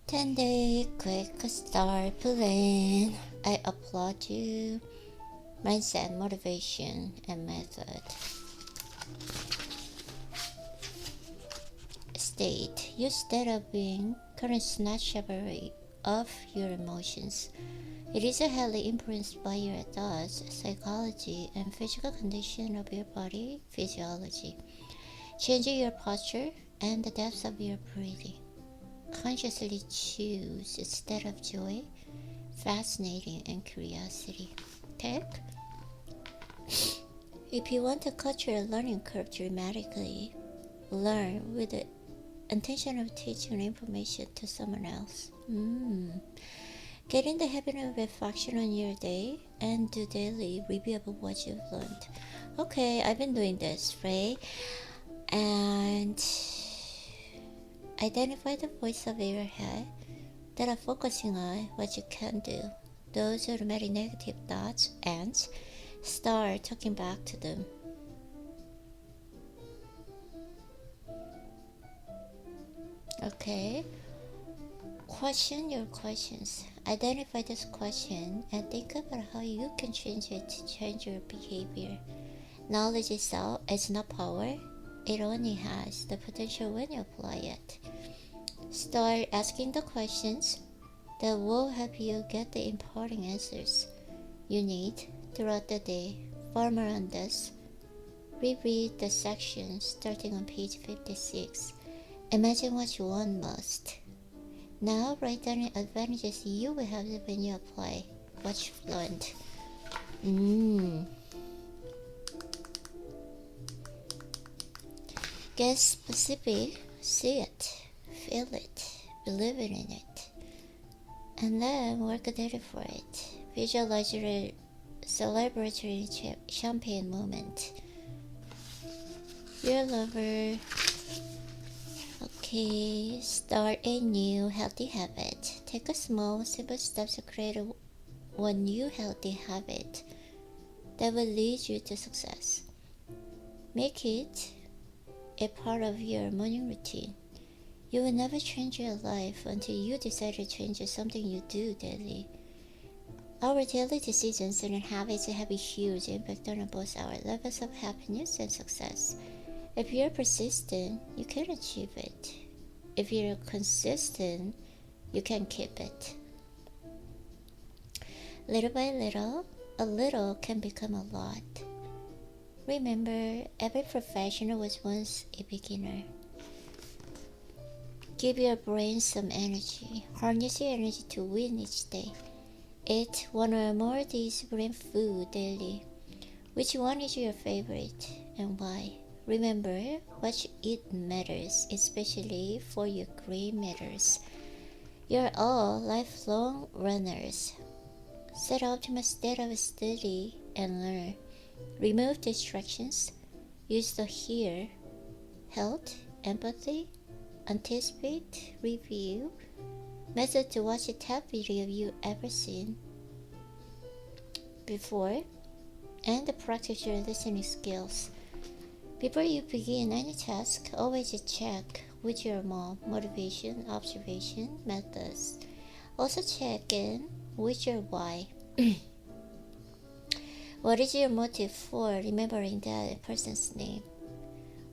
10-day quick start plan. I applaud you. Mindset, motivation, and method. State. Use state of being current snapshot of your emotions. It is highly influenced by your thoughts, psychology, and physical condition of your body physiology. Change your posture and the depth of your breathing. Consciously choose a state of joy, fascinating, and curiosity. Tech. If you want to cut your learning curve dramatically, learn with the intention of teaching information to someone else. Get in the habit of reflection on your day and do daily review of what you've learned. Okay, I've been doing this, right? And identify the voice of your head that are focusing on what you can do. Those automatic negative thoughts and start talking back to them. Okay. Question your questions. Identify this question and think about how you can change it to change your behavior. Knowledge itself is not power. It only has the potential when you apply it. Start asking the questions that will help you get the important answers you need throughout the day. For more on this, reread the section starting on page 56. Imagine what you want most. Now write down the advantages you will have when you apply what you've learned. Get specific, see it, feel it, believe in it, and then work daily for it. Visualize your celebratory champagne moment. Your lover. Okay, start a new healthy habit. Take a small, simple steps to create one new healthy habit that will lead you to success. Make it a part of your morning routine. You will never change your life until you decide to change something you do daily. Our daily decisions and habits have a huge impact on both our levels of happiness and success. If you're persistent, you can achieve it. If you're consistent, you can keep it. Little by little, a little can become a lot. Remember, every professional was once a beginner. Give your brain some energy. Harness your energy to win each day. Eat one or more of these brain food daily. Which one is your favorite and why? Remember, what you eat matters, especially for your brain matters. You're all lifelong runners. Set optimal state of study and learn. Remove distractions. Use the hear, health, empathy, anticipate, review method to watch a top video you've ever seen before and practice your listening skills. Before you begin any task, always check with your mom motivation, observation, methods. Also check in with your why. What is your motive for remembering that person's name?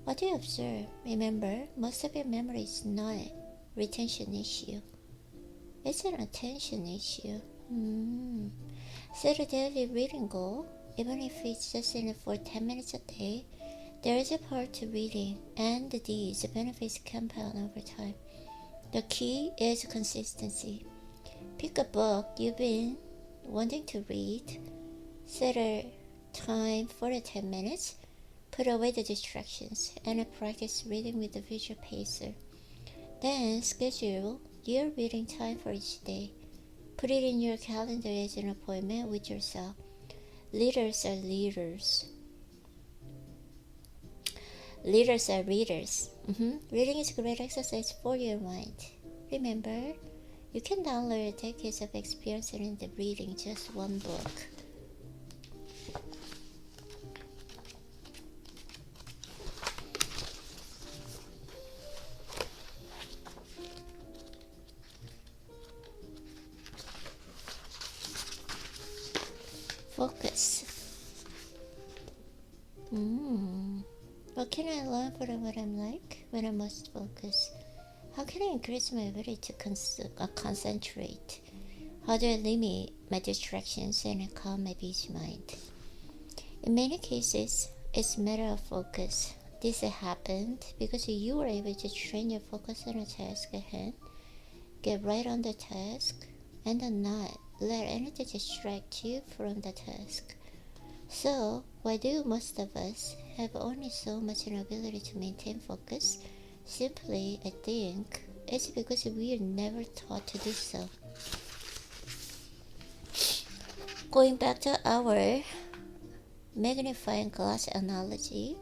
What do you observe? Remember, most of your memory is not a retention issue. It's an attention issue. Set a daily reading goal, even if it's just for 10 minutes a day. There is a part to reading, and these benefits compound over time. The key is consistency. Pick a book you've been wanting to read. Set a time for the 10 minutes. Put away the distractions and practice reading with the visual pacer. Then schedule your reading time for each day. Put it in your calendar as an appointment with yourself. Leaders are leaders. Leaders are readers. Reading is a great exercise for your mind. Remember, you can download decades of experience in the reading just one book. focus. What can I learn from what I'm like when I must focus? How can I increase my ability to concentrate? How do I limit my distractions and calm my busy mind? In many cases, it's a matter of focus. This happened because you were able to train your focus on a task at hand, get right on the task, and then not let anything distract you from the task. So, why do most of us have only so much an ability to maintain focus? Simply, I think, it's because we are never taught to do so. Going back to our magnifying glass analogy,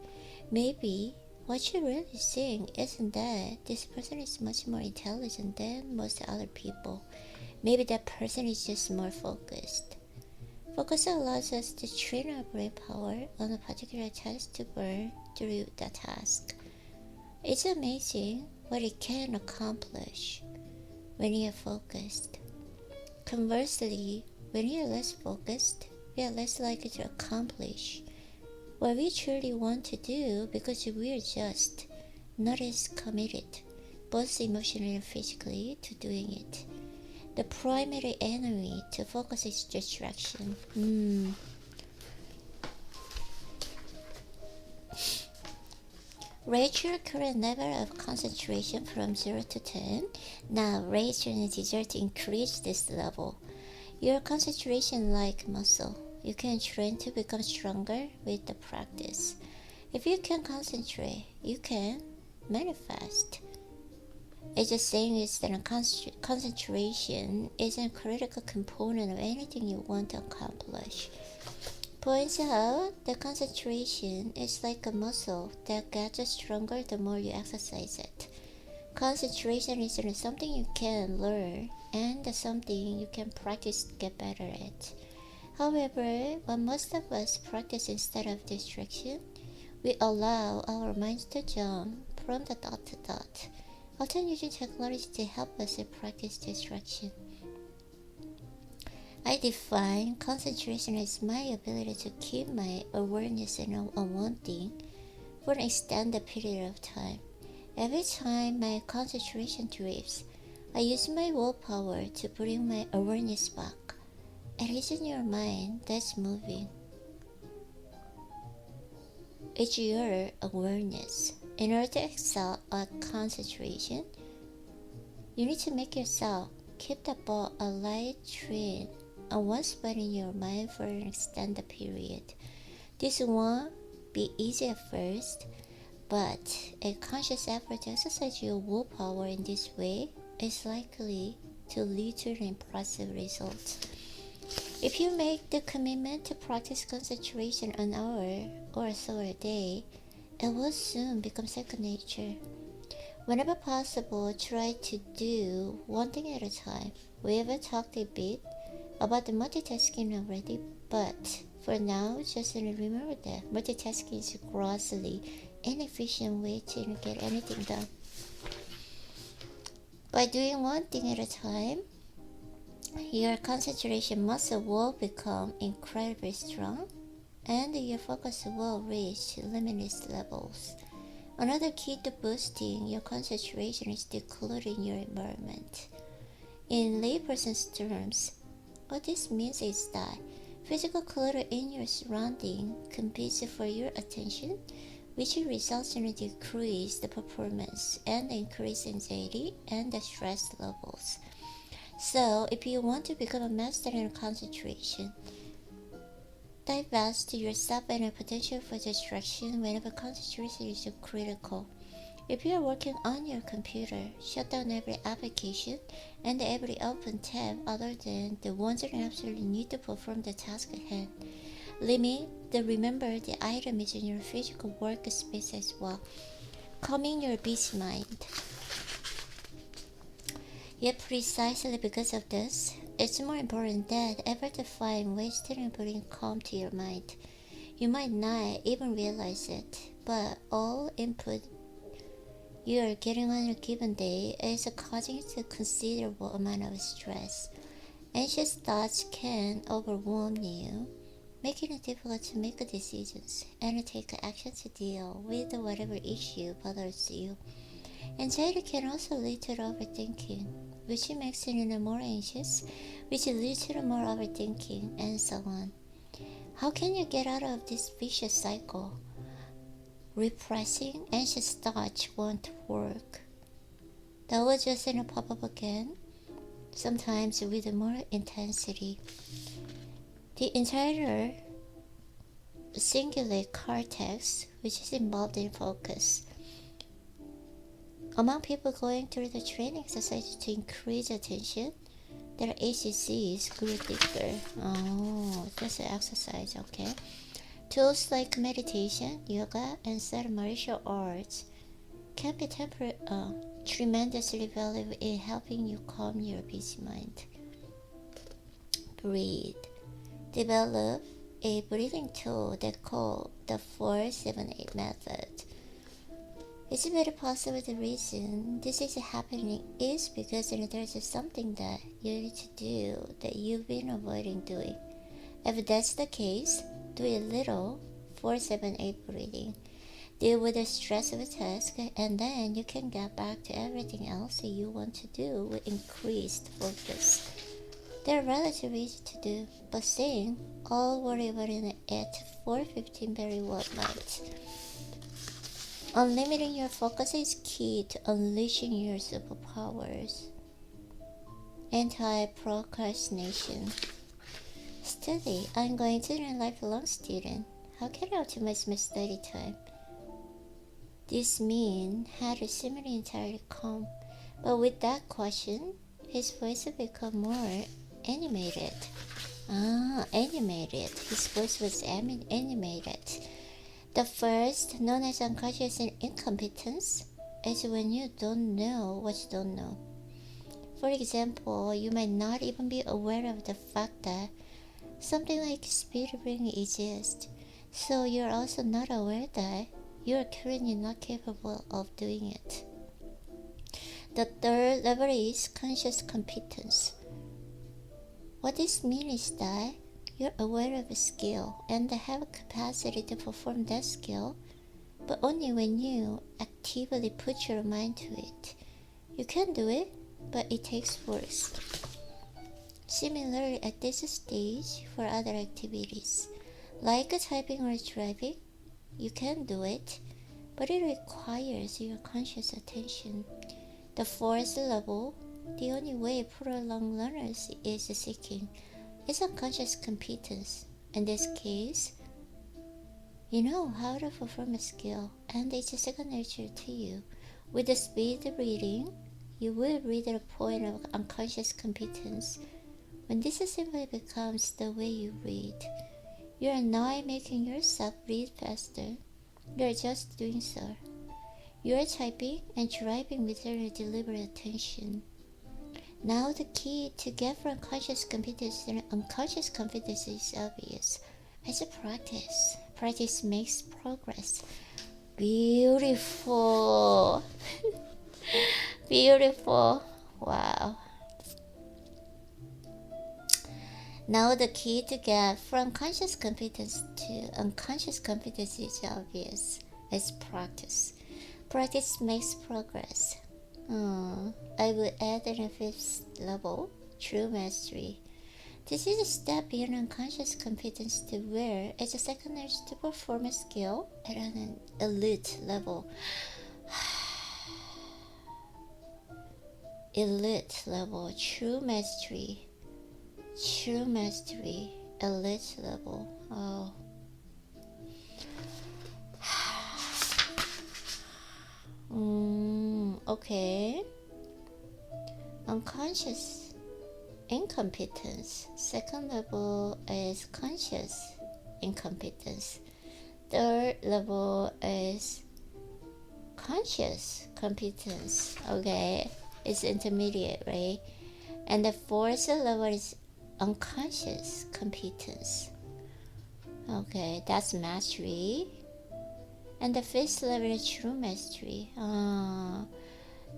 maybe what you're really seeing isn't that this person is much more intelligent than most other people. Maybe that person is just more focused. Focus allows us to train our brain power on a particular task to burn through the task. It's amazing what it can accomplish when you're focused. Conversely, when you're less focused, we are less likely to accomplish what we truly want to do because we're just not as committed, both emotionally and physically, to doing it. The primary enemy to focus is distraction. Rate your current level of concentration from 0 to 10. Now rate your desire to increase this level. Your concentration like muscle. You can train to become stronger with the practice. If you can concentrate, you can manifest. It's just saying is that concentration is a critical component of anything you want to accomplish. Points out that concentration is like a muscle that gets stronger the more you exercise it. Concentration isn't something you can learn and something you can practice to get better at. However, when most of us practice instead of distraction, we allow our minds to jump from the dot to dot, often using technology to help us practice distraction. I define concentration as my ability to keep my awareness on one thing for an extended period of time. Every time my concentration drifts, I use my willpower to bring my awareness back. It isn't your mind that's moving. It's your awareness. In order to excel at concentration, you need to make yourself keep the ball a light train on one spot in your mind for an extended period. This won't be easy at first, but a conscious effort to exercise your willpower in this way is likely to lead to an impressive result. If you make the commitment to practice concentration an hour or so a day, it will soon become second nature. Whenever possible, try to do one thing at a time. We have talked a bit about the multitasking already, but for now, just remember that multitasking is a grossly inefficient way to get anything done. By doing one thing at a time, your concentration muscle will become incredibly strong and your focus will reach limitless levels. Another key to boosting your concentration is decluttering your environment. In layperson's terms, what this means is that physical clutter in your surrounding competes for your attention, which results in a decreased performance and increased anxiety and stress levels. So, if you want to become a master in concentration, divest yourself in a potential for distraction whenever concentration is critical. If you are working on your computer, shut down every application and every open tab other than the ones that absolutely need to perform the task at hand. Remember the item is in your physical workspace as well, calming your busy mind. Yet precisely because of this, it's more important than ever to find ways to bring calm to your mind. You might not even realize it, but all input you are getting on a given day is causing a considerable amount of stress. Anxious thoughts can overwhelm you, making it difficult to make decisions and take action to deal with whatever issue bothers you. Anxiety can also lead to overthinking, which makes you more anxious, which leads to more overthinking, and so on. How can you get out of this vicious cycle? Repressing anxious thoughts won't work. That will just pop up again, sometimes with more intensity. The entire cingulate cortex, which is involved in focus. Among people going through the training exercise to increase attention, their ACCs grew thicker. Oh, that's an exercise, okay. Tools like meditation, yoga, and certain martial arts can be tremendously valuable in helping you calm your busy mind. Breathe. Develop a breathing tool they call the 478 method. It's very possible the reason this is happening is because there's something that you need to do that you've been avoiding doing. If that's the case, do a little 478 breathing. Deal with the stress of a task, and then you can get back to everything else you want to do with increased focus. They're relatively easy to do, but saying, I'll worry about it at 4:15 very well might. Unlimiting your focus is key to unleashing your superpowers. Anti-procrastination. Study. I'm going to be a lifelong student. How can I optimize my study time? This mean had a seemingly entirely calm, but with that question, his voice would become more animated. Animated. His voice was animated. The first, known as unconscious incompetence, is when you don't know what you don't know. For example, you might not even be aware of the fact that something like speed reading exists, so you're also not aware that you're currently not capable of doing it. The third level is conscious competence. What this means is that you're aware of a skill and have a capacity to perform that skill, but only when you actively put your mind to it. You can do it, but it takes work. Similarly, at this stage, for other activities, like typing or driving, you can do it, but it requires your conscious attention. The fourth level, the only way prolonged learners is seeking, is unconscious competence. In this case, you know how to perform a skill, and it's second nature to you. With the speed reading, you will read at a point of unconscious competence. When this simply becomes the way you read, you are not making yourself read faster. You are just doing so. You are typing and driving with your deliberate attention. Now the key to get from conscious competence to unconscious competence is obvious. It's a practice. Practice makes progress. Beautiful. Beautiful. Wow. Now the key to get from conscious competence to unconscious competence is obvious. It's practice. Practice makes progress. I will add in a fifth level, true mastery. This is a step beyond unconscious competence to where it's a second nature to perform a skill at an elite level. Elite level, true mastery. True mastery, elite level. Oh. Okay. Unconscious incompetence. Second level is conscious incompetence. Third level is conscious competence. Okay, it's intermediate, right? And the fourth level is unconscious competence. Okay, that's mastery. And the fifth level is true mastery.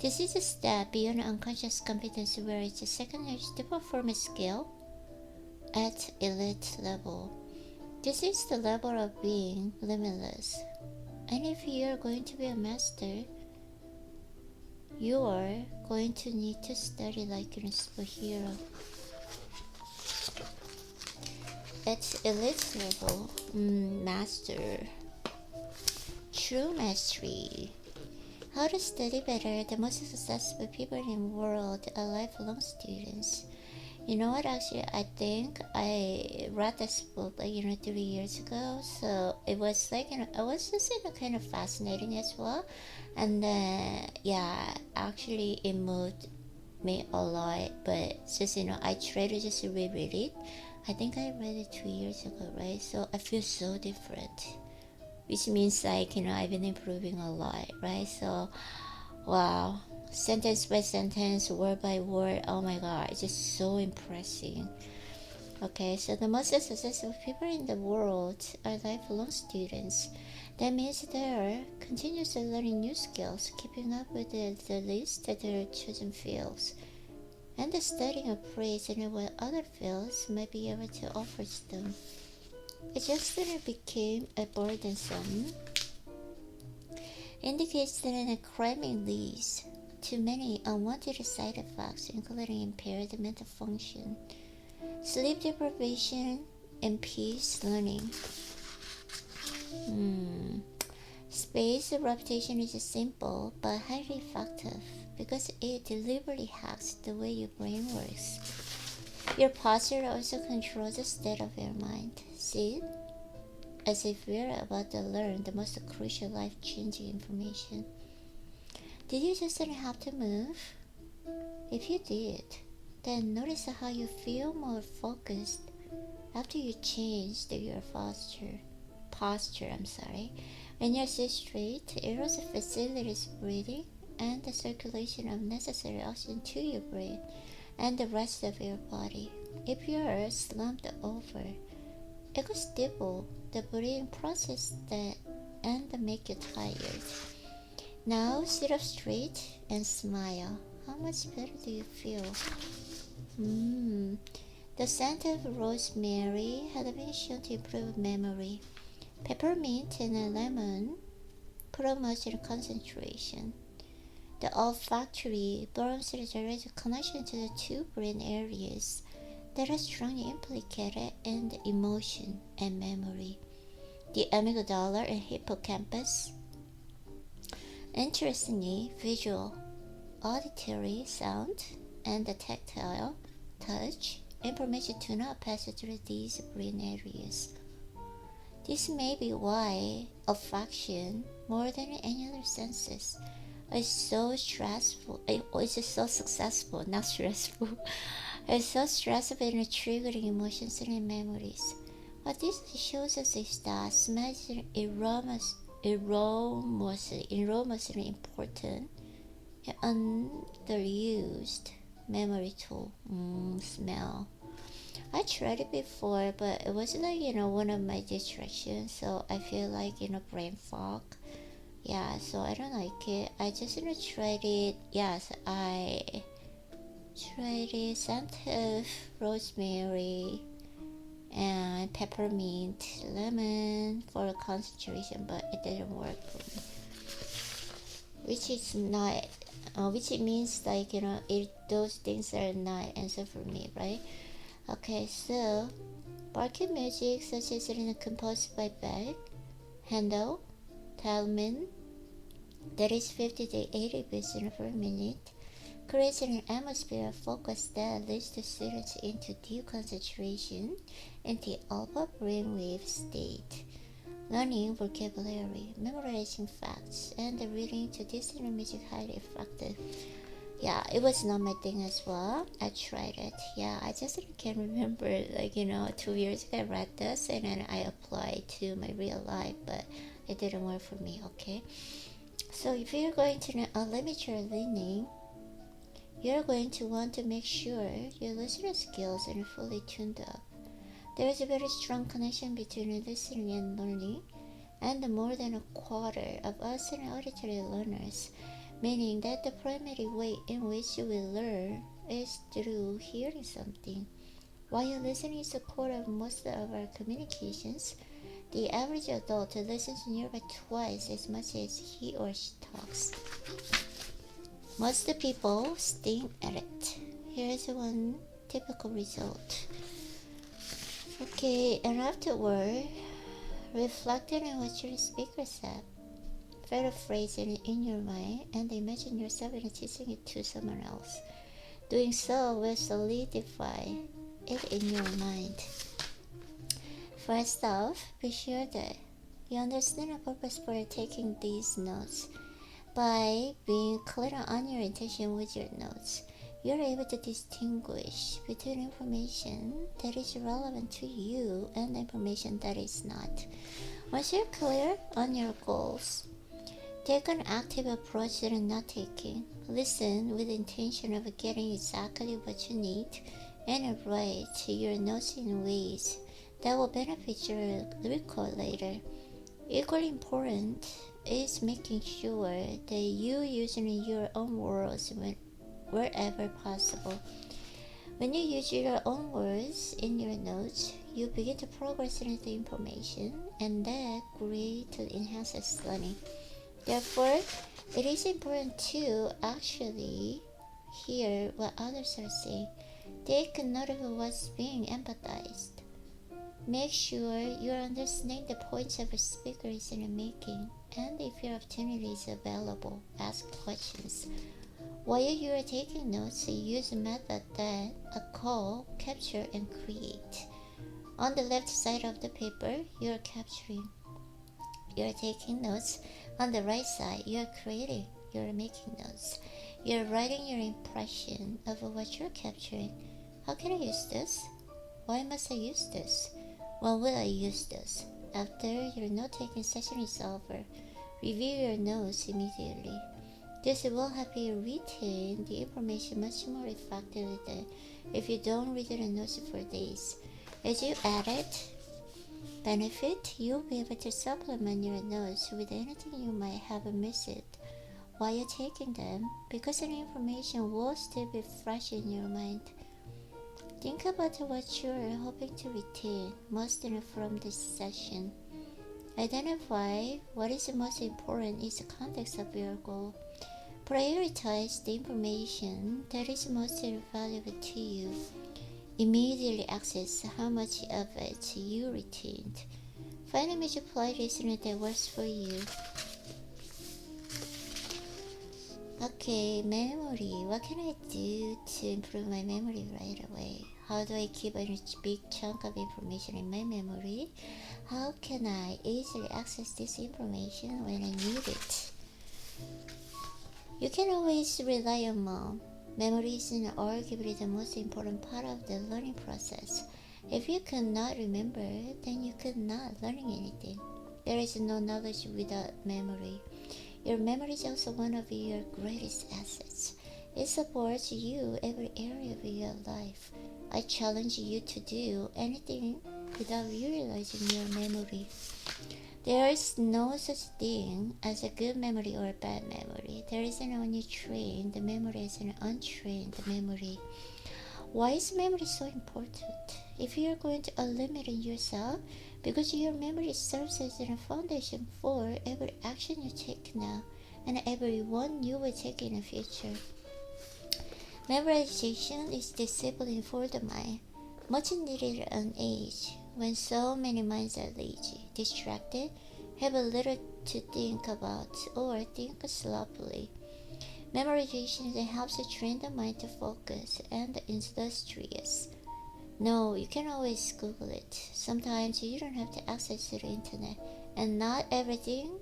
This is a step beyond unconscious competence where it's a second nature to perform a skill at elite level. This is the level of being limitless. And if you're going to be a master, you are going to need to study like a superhero. At elite level, master, true mastery. How to study better? The most successful people in the world are lifelong students. You know what? Actually, I think I read this book like 3 years ago. So it was like I was just kind of fascinating as well. And then yeah, actually it moved me a lot. But just I try to just reread it. I think I read it 2 years ago, right? So I feel so different, which means like I've been improving a lot, right? So wow, sentence by sentence, word by word, oh my god, it's just so impressive. Okay, so the most successful people in the world are lifelong students. That means they're continuously learning new skills, keeping up with the list at their chosen fields, and the studying of praise and what other fields might be able to offer to them. It just didn't became a burdensome indicates that an cramming leads to many unwanted side effects, including impaired mental function, sleep deprivation, and peace learning. Space repetition is simple but highly effective because it deliberately hacks the way your brain works. Your posture also controls the state of your mind. See? As if we're about to learn the most crucial life-changing information. Did you just have to move? If you did, then notice how you feel more focused after you changed your posture. When you sit straight, it also facilitates breathing and the circulation of necessary oxygen to your brain and the rest of your body. If you're slumped over, it could stifle the breathing process and make you tired. Now sit up straight and smile. How much better do you feel? The scent of rosemary had been shown to improve memory. Peppermint and lemon promotes concentration. The olfactory burns the direct connection to the two brain areas that are strongly implicated in the emotion and memory, the amygdala and hippocampus. Interestingly, visual, auditory, sound, and the tactile, touch, information do not pass through these brain areas. This may be why olfaction, more than any other senses, is so stressful. It's just so successful, not stressful. It's so stressful in triggering emotions and memories. What this shows us is that smell is enormously important and underused memory tool. Smell. I tried it before, but it was like one of my distractions. So I feel like brain fog. Yeah, so I don't like it. I just tried it. Yes, I tried it. Scent of rosemary and peppermint, lemon for concentration, but it didn't work for me. Which is not, which it means like those things are not answer for me, right? Okay, so barking music such as composed by Bach, Handel, Talman, that is 50 to 80 beats per minute, creates an atmosphere of focus that leads the students into deep concentration in the alpha brainwave state. Learning vocabulary, memorizing facts, and reading to distant music highly effective. Yeah, it was not my thing as well. I tried it. Yeah, I just can't remember 2 years ago I read this and then I applied to my real life, but it didn't work for me. Okay, so if you're going to limit your learning, you're going to want to make sure your listening skills are fully tuned up. There is a very strong connection between listening and learning, and more than a quarter of us are auditory learners, meaning that the primary way in which we learn is through hearing something, While listening is the core of most of our communications, the average adult listens nearly twice as much as he or she talks. Most people stink at it. Here's one typical result. Okay, and afterward, reflect on what your speaker said. Paraphrase it in your mind and imagine yourself teaching it to someone else. Doing so will solidify it in your mind. First off, be sure that you understand the purpose for taking these notes. By being clear on your intention with your notes, you're able to distinguish between information that is relevant to you and information that is not. Once you're clear on your goals, take an active approach to not taking. Listen with the intention of getting exactly what you need and write your notes in ways that will benefit your recall later. Equally important is making sure that you use your own words wherever possible. When you use your own words in your notes, you begin to progress into the information, and that greatly enhances learning. Therefore, it is important to actually hear what others are saying. Take note of what's being empathized. Make sure you understand the points of a speaker is making, and if your opportunity is available, ask questions. While you are taking notes, use a method that call, capture, and create. On the left side of the paper, you are capturing. You are taking notes. On the right side, you are creating. You are making notes. You are writing your impression of what you are capturing. How can I use this? Why must I use this? When will I use this? After your note-taking session is over, review your notes immediately. This will help you retain the information much more effectively than if you don't read the notes for days. As you add it, benefit, you'll be able to supplement your notes with anything you might have missed while you're taking them, because the information will still be fresh in your mind. Think about what you're hoping to retain most from this session. Identify what is most important in the context of your goal. Prioritize the information that is most valuable to you. Immediately access how much of it you retained. Find a major play listener that works for you. Okay, memory. What can I do to improve my memory right away? How do I keep a big chunk of information in my memory? How can I easily access this information when I need it? You can always rely on mom. Memory is arguably the most important part of the learning process. If you could not remember, then you could not learn anything. There is no knowledge without memory. Your memory is also one of your greatest assets. It supports you every area of your life. I challenge you to do anything without utilizing your memory. There is no such thing as a good memory or a bad memory. There is an only trained memory as an untrained memory. Why is memory so important? If you are going to eliminate yourself, because your memory serves as a foundation for every action you take now and every one you will take in the future. Memorization is discipline for the mind, much needed at an age when so many minds are lazy, distracted, have a little to think about, or think sloppily. Memorization helps to train the mind to focus and industrious. No, you can always Google it. Sometimes you don't have to access the internet, and not everything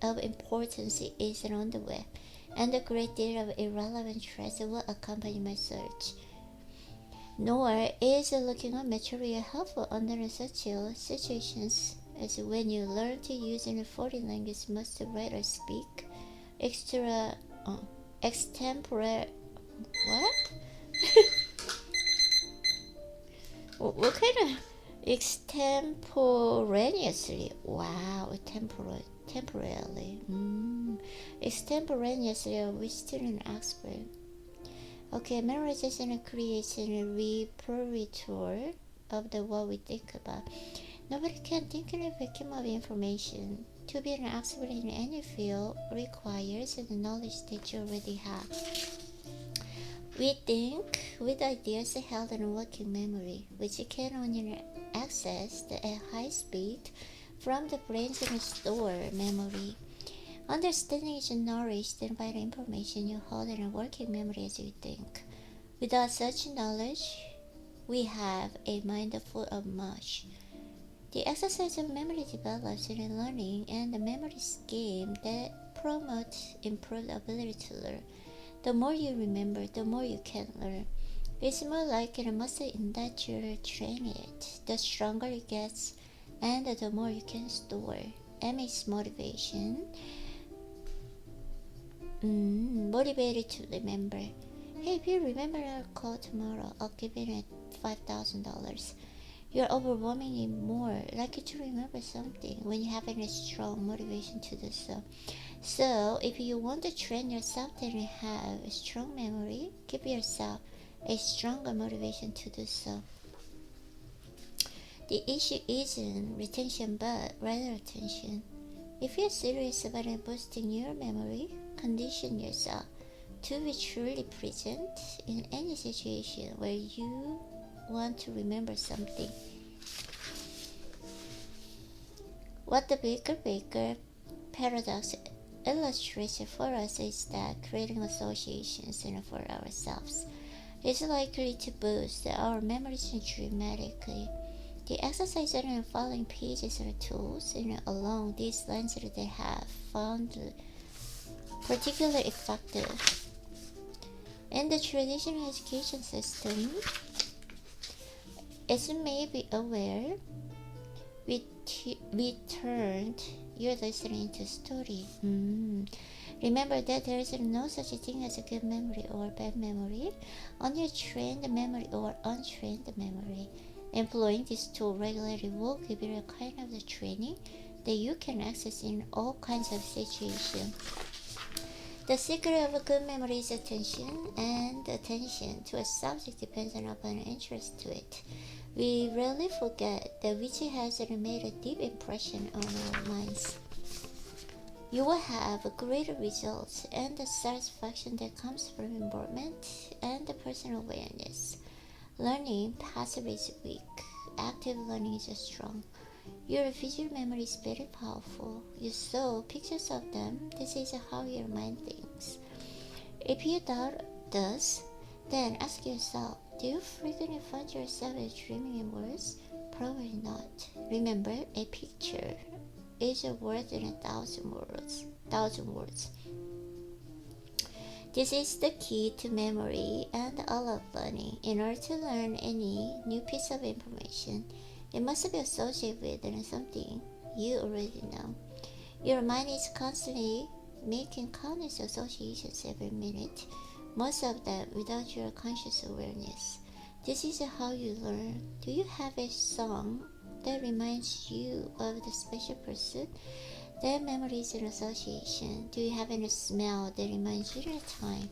of importance is on the web, and a great deal of irrelevant threads will accompany my search. Nor is looking at material helpful under such situations as when you learn to use a foreign language must write or speak extempore. What kind of extemporaneously? Wow, temporarily. Extemporaneously with student expert. Okay, memorization creates a repertoire of the what we think about. Nobody can think in a vacuum of information. To be an expert in any field requires the knowledge that you already have. We think with ideas held in working memory, which can only access at high speed from the brain's stored memory. Understanding is nourished by the information you hold in a working memory as you think. Without such knowledge, we have a mind full of mush. The exercise of memory develops in learning and the memory scheme that promotes improved ability to learn. The more you remember, the more you can learn. It's more like a muscle in that you train it. The stronger it gets, and the more you can store. M is motivation. Motivated to remember. Hey, if you remember our call tomorrow, I'll give it $5,000. You're overwhelmingly more likely to remember something when you have a strong motivation to do so. So, if you want to train yourself to have a strong memory, give yourself a stronger motivation to do so. The issue isn't retention but rather attention. If you're serious about boosting your memory, condition yourself to be truly present in any situation where you want to remember something. What the Baker paradox illustrates for us is that creating associations for ourselves is likely to boost our memories dramatically. The exercise and following pages are tools along these lines that they have found particularly effective. In the traditional education system, as you may be aware, we turned your listening into story. Remember that there is no such thing as a good memory or bad memory, only a trained memory or untrained memory. Employing this tool regularly will give you a kind of the training that you can access in all kinds of situations. The secret of a good memory is attention, and attention to a subject depends upon interest to it. We rarely forget that which has made a deep impression on our minds. You will have greater results and the satisfaction that comes from involvement and the personal awareness. Learning passively is weak. Active learning is strong. Your visual memory is very powerful. You saw pictures of them. This is how your mind thinks. If you doubt this, then ask yourself, do you frequently find yourself dreaming in words? Probably not. Remember, a picture is a word in 1,000 words. This is the key to memory and all of learning. In order to learn any new piece of information, it must be associated with something you already know. Your mind is constantly making countless associations every minute, most of them without your conscious awareness. This is how you learn. Do you have a song that reminds you of the special person? Their memories and association. Do you have any smell that reminds you of the time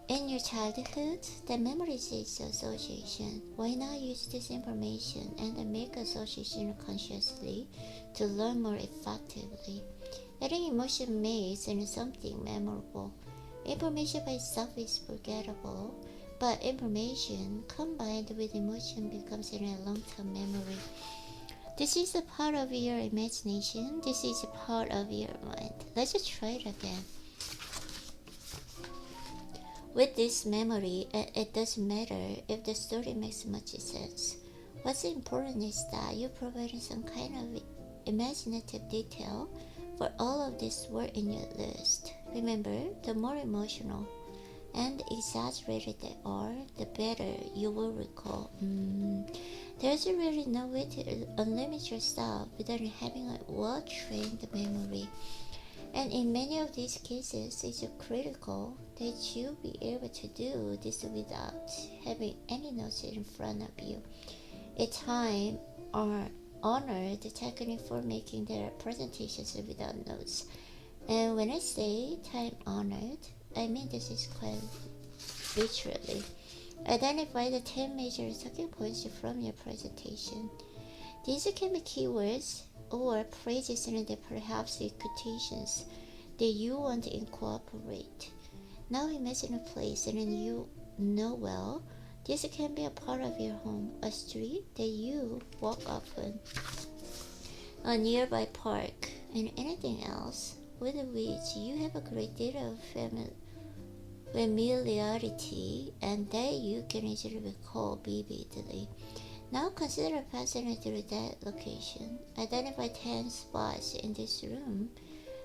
in your childhood? The memories is association. Why not use this information and make association consciously to learn more effectively? Adding emotion makes something memorable. Information by itself is forgettable, but information combined with emotion becomes a long-term memory. This is a part of your imagination. This is a part of your mind. Let's just try it again. With this memory, it doesn't matter if the story makes much sense. What's important is that you provide some kind of imaginative detail for all of this word in your list. Remember, the more emotional and exaggerated they are, the better you will recall. There's really no way to unlimit yourself without having a well-trained memory. And in many of these cases, it's critical that you be able to do this without having any notes in front of you. A time or honor the technique for making their presentations without notes. And when I say time honored, I mean this is quite literally. Identify the 10 major talking points from your presentation. These can be keywords or phrases and perhaps quotations that you want to incorporate. Now imagine a place and you know well. This can be a part of your home, a street that you walk often, a nearby park, and anything else with which you have a great deal of familiarity and that you can easily recall vividly. Now consider passing through that location. Identify 10 spots in this room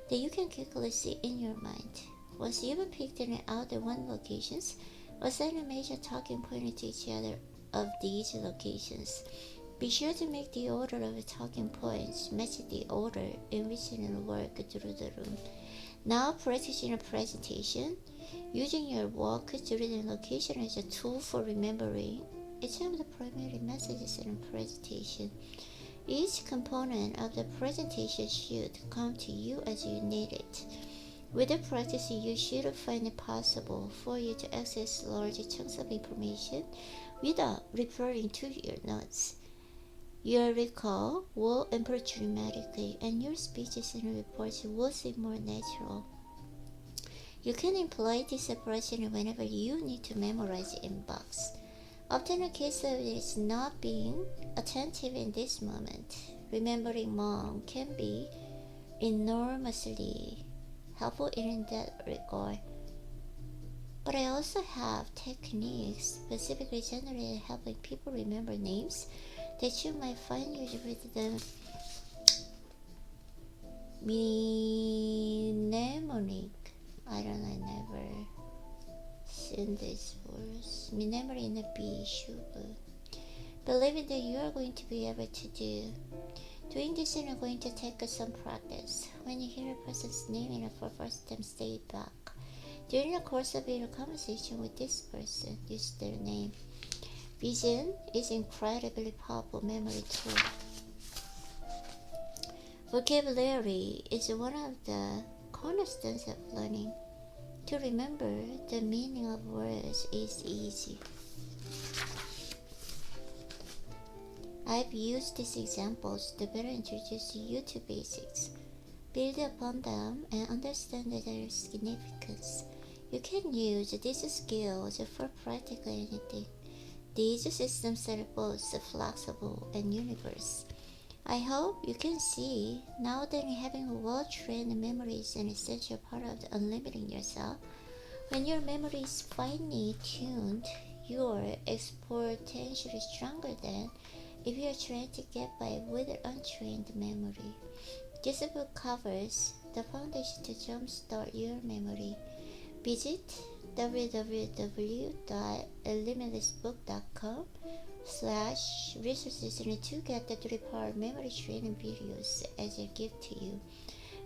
that you can quickly see in your mind. Once you've picked out the one locations, assign a major talking point to each other of these locations. Be sure to make the order of the talking points match the order in which you work through the room. Now practice your presentation, using your walk through the location as a tool for remembering each of the primary messages in a presentation. Each component of the presentation should come to you as you need it. With the practice, you should find it possible for you to access large chunks of information without referring to your notes. Your recall will improve dramatically, and your speeches and reports will seem more natural. You can employ this approach whenever you need to memorize in box. Often a case of it not being attentive in this moment. Remembering mom can be enormously helpful in that regard. But I also have techniques specifically generally helping people remember names that you might find used with the mnemonic. I don't know, I never seen this words. Mnemonic in a B, shubu. Believing that you are going to be able to do. Doing this is going to take some practice. When you hear a person's name for the first time, say it back. During the course of your conversation with this person, use their name. Vision is an incredibly powerful memory tool. Vocabulary is one of the cornerstones of learning. To remember the meaning of words is easy. I've used these examples to better introduce you to basics, build upon them, and understand their significance. You can use these skills for practically anything. These systems are both flexible and universal. I hope you can see now that having well-trained memory is an essential part of unlimiting yourself. When your memory is finely tuned, you are exponentially stronger than if you are trying to get by with untrained memory. This book covers the foundation to jumpstart your memory. Visit www.limitlessbook.com/resources to get the 3-part memory training videos as a gift to you.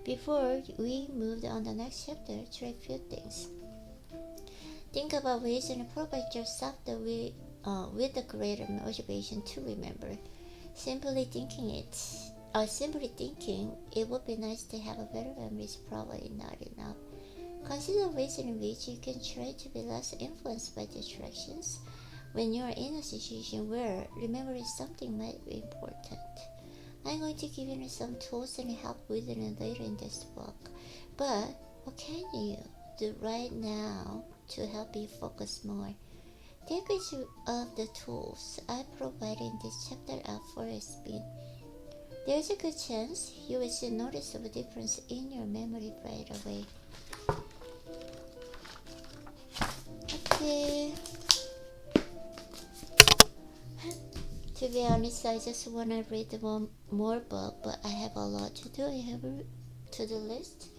Before we move on the next chapter, try a few things. Think about ways to provide yourself with a greater motivation to remember. Simply thinking it would be nice to have a better memory is probably not enough. Consider ways in which you can try to be less influenced by distractions when you are in a situation where remembering something might be important. I'm going to give you some tools and help with it later in this book. But what can you do right now to help you focus more? Take each of the tools I provided in this chapter out for a spin. There's a good chance you will see a noticeable difference in your memory right away. Okay. To be honest, I just want to read one more book, but I have a lot to do. I have a to-do list.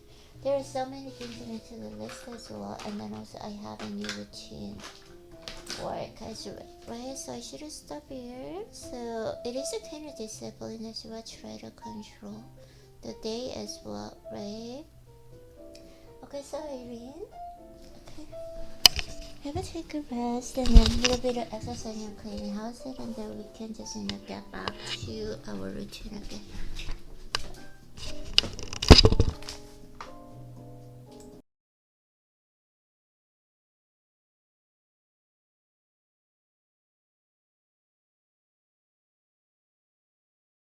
There are so many things into the list as well, and then also I have a new routine work as well, right? So I should stop here. So it is a kind of discipline as well. Try to control the day as well, right? Okay, so Irene, okay, have a take a rest and then a little bit of exercise and cleaning house, and then we can just get back to our routine again.